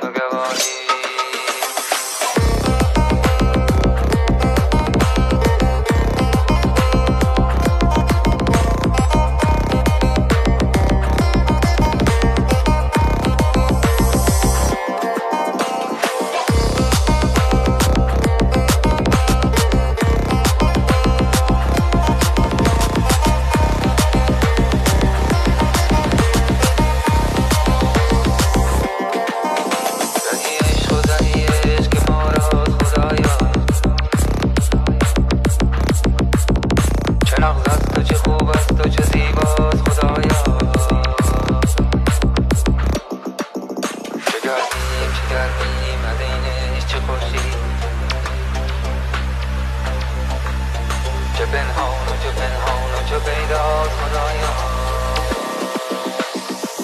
تو گواهی. چه خوب است و چه زیباست خدایا. چه گرمیم از اینش چه خوشی. چه پنهان و چه پیداست خدایا.